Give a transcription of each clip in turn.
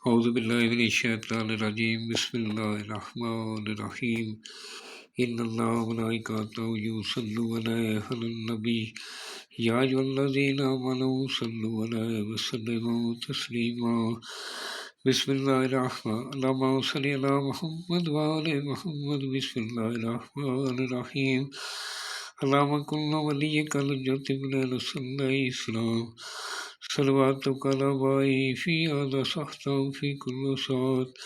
اعوذ باللہ من الشیطان الرجیم بسم اللہ الرحمن الرحیم ان اللہ وملائکتہ یصلون علی النبی یا ایھا الذین آمنوا صلوا علیہ وسلموا تسلیما بسم اللہ الرحمن اللہم صل علی محمد وعلی محمد بسم اللہ الرحمن الرحیم اللہم کن ولیک الحجۃ بن الحسن علیہ السلام صلواتک علی بائی فی هذا صحتا فی کل ساعت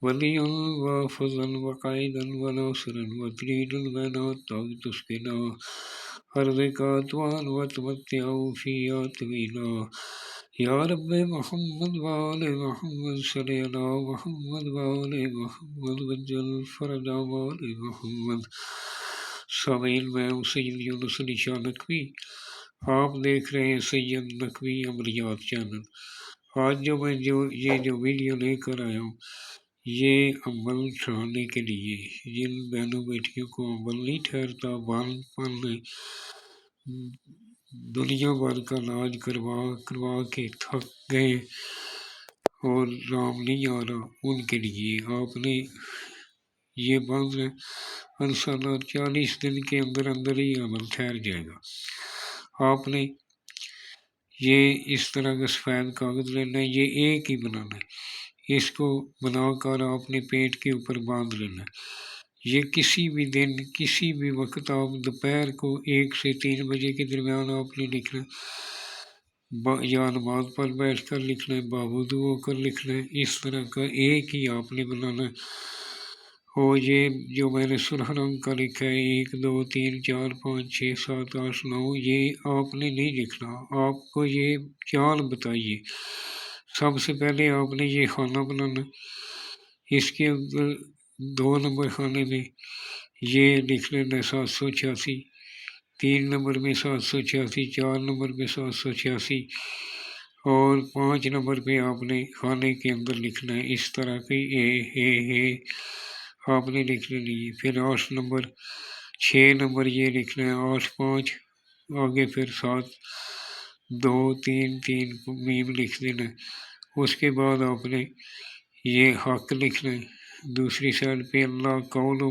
ولیا وحافظا وقائدا وناصرا ودلیلا بین حتی تسکنا ارضک طوعا وتمتعا فیہا طویلا یا رب محمد وآل محمد صلی علی محمد وآل محمد وجل فرج آل محمد۔ سامعین، میں ہوں سید یونس علی شاہ نقوی، آپ دیکھ رہے ہیں سید نقوی عملیات چینل۔ آج جو ویڈیو لے کر آیا ہوں یہ عمل ٹھہرانے کے لیے، جن بہنوں بیٹیوں کو عمل نہیں ٹھہرتا، بال پالنے دنیا بھر کا علاج کروا کے تھک گئے اور رام نہیں آ رہا، ان کے لیے آپ نے یہ باندھ ہے انشاءاللہ 40 دن کے اندر ہی عمل ٹھہر جائے گا۔ آپ نے یہ اس طرح کا سفید کاغذ لینا ہے، یہ ایک ہی بنانا ہے، اس کو بنا کر آپ نے پیٹ کے اوپر باندھ لینا ہے۔ یہ کسی بھی دن کسی بھی وقت آپ دوپہر کو 1 سے 3 بجے کے درمیان آپ نے لکھنا ہے، یا نماز پر بیٹھ کر لکھنا ہے، باوضو ہو کر لکھنا ہے، اس طرح کا ایک ہی آپ نے بنانا ہے۔ اور یہ جو میں نے سرخ رنگ کا لکھا ہے 1 2 3 4 5 6 7 8 9، یہ آپ نے نہیں لکھنا، آپ کو یہ چال بتائیے۔ سب سے پہلے آپ نے یہ خانہ بنانا، اس کے اندر 2 نمبر خانے میں یہ لکھ لینا 786، 3 نمبر میں 786، 4 نمبر میں 786 اور 5 نمبر پہ آپ نے خانے کے اندر لکھنا ہے اس طرح کی اے آپ نے لکھ لینی ہے۔ پھر 8 نمبر 6 نمبر یہ لکھنا ہے 8 5، آگے پھر 7 2 3 3 میم لکھ دینا ہے۔ اس کے بعد آپ نے یہ حق لکھنا ہے، دوسری سائڈ پہ اللہ قولو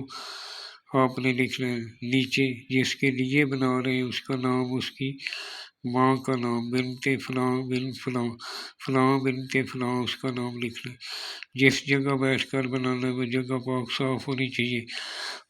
آپ نے لکھنا ہے، نیچے جس کے لیے بنا رہے ہیں اس کا نام، اس کی ماں کا نام، بنت فلاں بن فلاں، فلاں بنت فلاں، اس کا نام لکھنا ہے۔ جس جگہ بیٹھ کر بنانا ہے وہ جگہ پاک صاف ہونی چاہیے۔